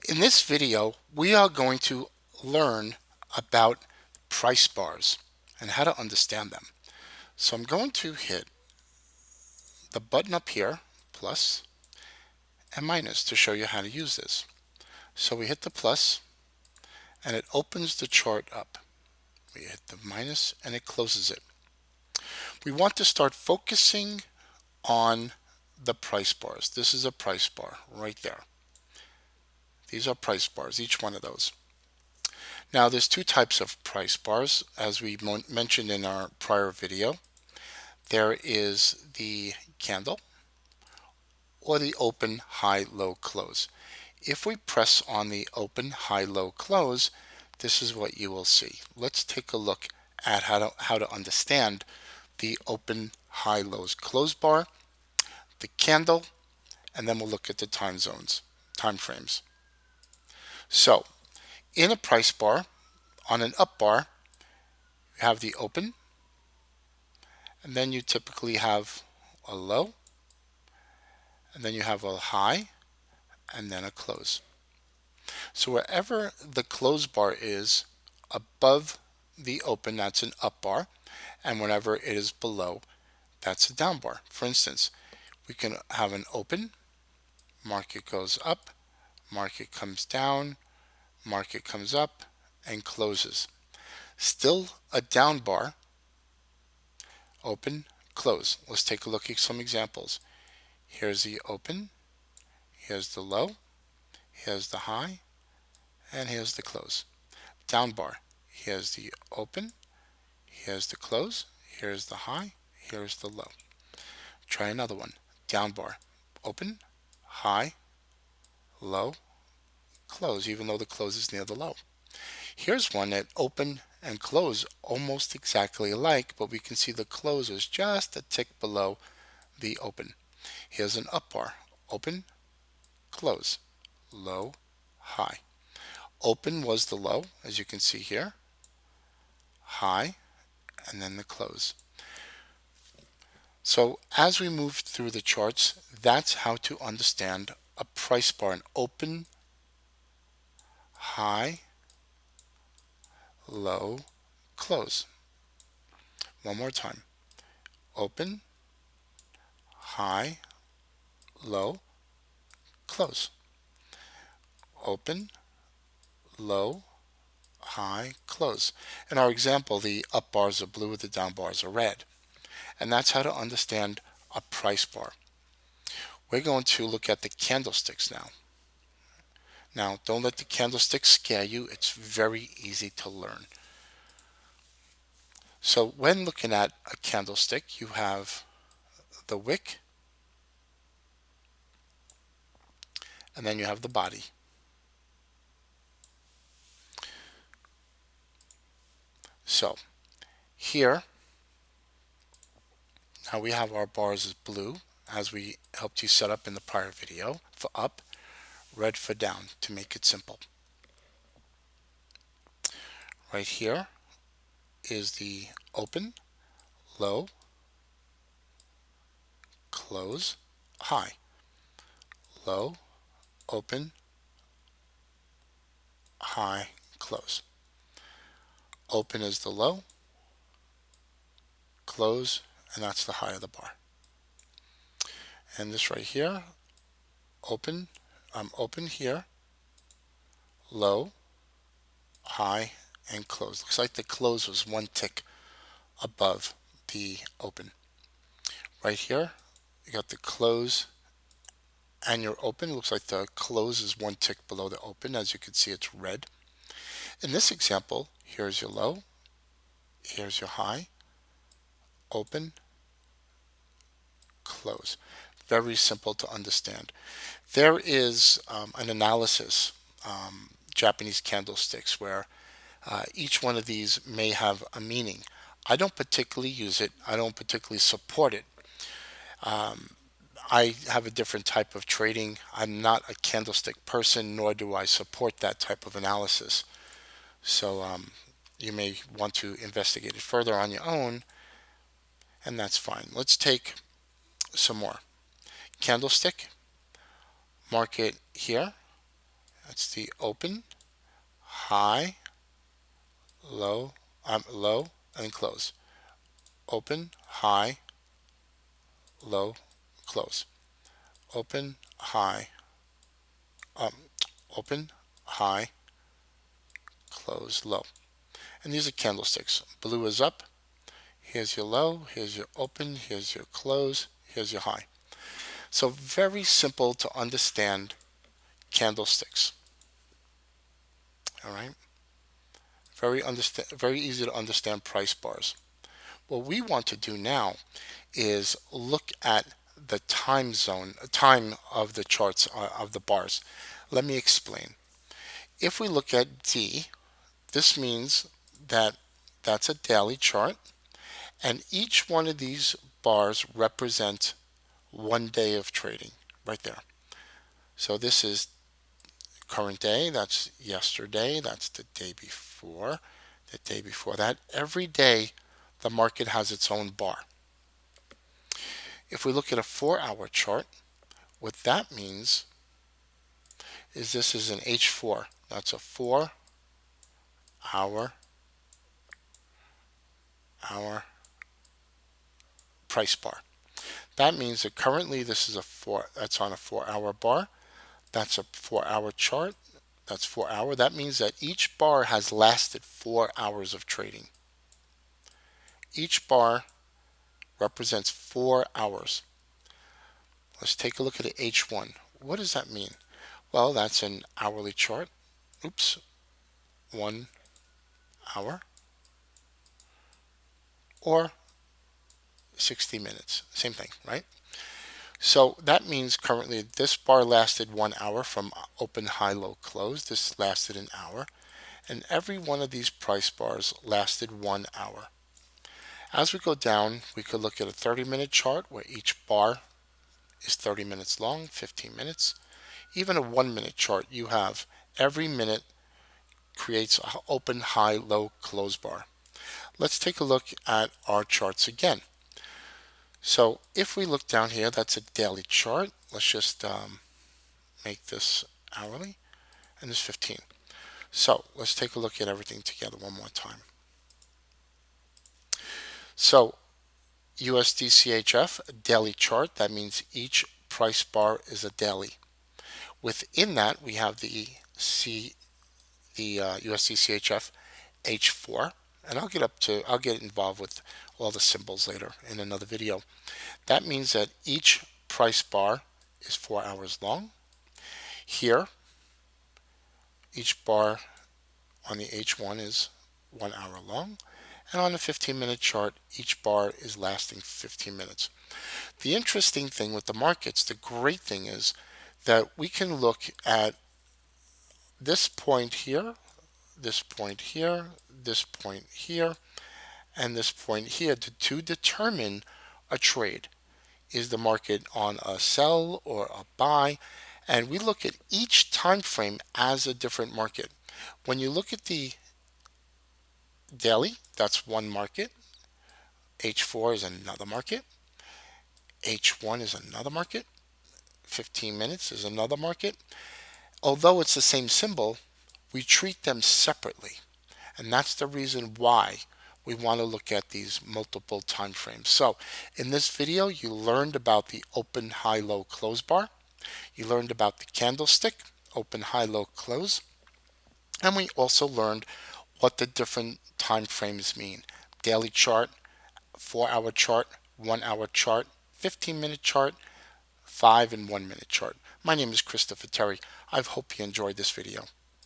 In this video, we are going to learn about price bars and how to understand them. So I'm going to hit the button up here, plus and minus, to show you how to use this. So we hit the plus and it opens the chart up. We hit the minus and it closes it. We want to start focusing on the price bars. This is a price bar right there. These are price bars, each one of those. Now there's two types of price bars, as we mentioned in our prior video. There is the candle or the open, high, low, close. If we press on the open, high, low, close, this is what you will see. Let's take a look at how to understand the open, high, lows, close bar, the candle, and then we'll look at the time zones, time frames. So in a price bar, on an up bar, you have the open, and then you typically have a low, and then you have a high, and then a close. So wherever the close bar is above the open, that's an up bar, and whenever it is below, that's a down bar. For instance, we can have an open, market goes up, market comes down, market comes up, and closes. Still a down bar, open, close. Let's take a look at some examples. Here's the open, here's the low, here's the high, and here's the close. Down bar, here's the open, here's the close, here's the high, here's the low. Try another one. Down bar, open, high, low, close, even though the close is near the low. Here's one that open and close almost exactly alike, but we can see the close is just a tick below the open. Here's an up bar, open, close, low, high. Open was the low, as you can see here, high, and then the close. So as we move through the charts, that's how to understand a price bar: an open, high, low, close. One more time. Open, high, low, close. Open, low, high, close. In our example, the up bars are blue, the down bars are red. And that's how to understand a price bar. We're going to look at the candlesticks now. Now, don't let the candlesticks scare you. It's very easy to learn. So when looking at a candlestick, you have the wick, and then you have the body. So here, now we have our bars as blue, as we helped you set up in the prior video, for up, red for down, to make it simple. Right here is the open, low, close, high, low, open, high, close. Open is the low, close, and that's the high of the bar. And this right here, open, open here, low, high, and close. Looks like the close was one tick above the open. Right here, you got the close and your open. Looks like the close is one tick below the open. As you can see, it's red. In this example, here's your low, here's your high, open, close. Very simple to understand. There is an analysis, Japanese candlesticks, where each one of these may have a meaning. I don't particularly use it. I don't particularly support it. I have a different type of trading. I'm not a candlestick person, nor do I support that type of analysis. So you may want to investigate it further on your own, and that's fine. Let's take some more. Candlestick, market here, That's the open, high, low, low, and close. Open, high, low, close. Open, high, um, open, high, close, low. And these are candlesticks. Blue is up. Here's your low. Here's your open. Here's your close. Here's your high. So very simple to understand candlesticks. All right. Very easy to understand price bars. What we want to do now is look at the time of the charts of the bars. Let me explain. If we look at D, this means that that's a daily chart, and each one of these bars represent 1 day of trading right there. So this is current day, that's yesterday, that's the day before that. Every day the market has its own bar. If we look at a 4-hour chart, what that means is this is an H4. That's a 4-hour hour price bar. That means that currently this is that's on a 4-hour bar. That's a 4-hour chart. That's 4 hour. That means that each bar has lasted 4 hours of trading. Each bar represents 4 hours. Let's take a look at the H1. What does that mean? Well, that's an hourly chart. Oops, 1 hour or 60 minutes. Same thing, right? So that means currently this bar lasted 1 hour from open, high, low, close. This lasted an hour. And every one of these price bars lasted 1 hour. As we go down, we could look at a 30-minute chart where each bar is 30 minutes long, 15 minutes. Even a 1-minute chart, you have every minute creates an open, high, low, close bar. Let's take a look at our charts again. So if we look down here, that's a daily chart. Let's just make this hourly, and this 15. So let's take a look at everything together one more time. So USD CHF daily chart, that means each price bar is a daily. Within that, we have the USD CHF H4, and I'll get involved with all the symbols later in another video. That means that each price bar is 4 hours long. Here, each bar on the H1 is 1 hour long, and on a 15-minute chart, each bar is lasting 15 minutes. The interesting thing with the markets, the great thing is that we can look at this point here, this point here, this point here, and this point here to determine a trade. Is the market on a sell or a buy? And we look at each time frame as a different market. When you look at the daily, that's one market. H4 is another market. H1 is another market. 15 minutes is another market. Although it's the same symbol, we treat them separately. And that's the reason why we want to look at these multiple time frames. So in this video, you learned about the open, high, low, close bar. You learned about the candlestick, open, high, low, close. And we also learned what the different time frames mean. Daily chart, 4-hour chart, 1-hour chart, 15-minute chart, 5 and 1-minute chart. My name is Christopher Terry. I hope you enjoyed this video.